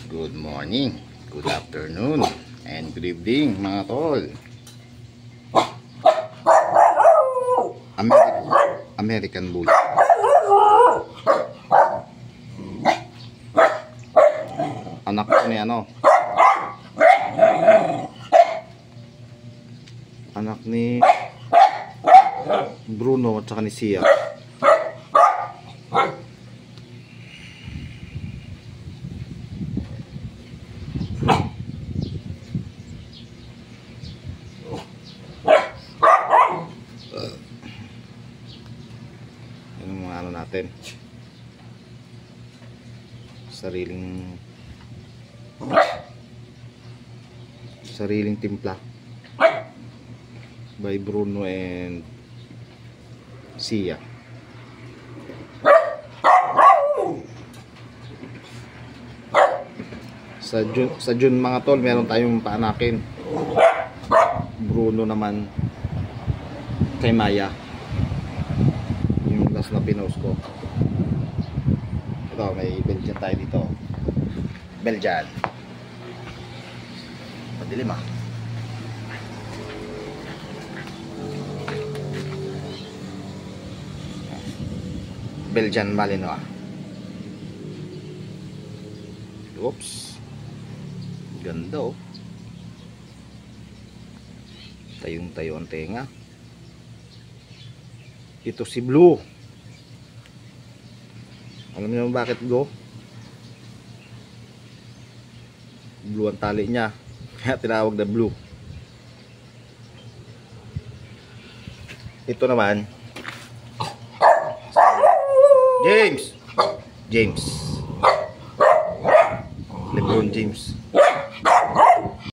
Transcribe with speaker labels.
Speaker 1: Good morning, good afternoon, and good evening mga tol. American Bully. Anak ko ni anak ni Bruno at saka ni Sia. Yung mga natin, sariling timpla by Bruno and Sia. Sa June mga tol, meron tayong paanakin. Bruno naman kay Maya, yung last na pinost ko. Ito, may Belgian tayo dito. Belgian. Madilim ah. Belgian Malinois. Oops. Ganda oh. Tayong-tayo ang tenga. Ito si Blue. Alam niyo bakit Blue? Blue ang tali niya, kaya tinawag na Blue. Ito naman James LeBron James.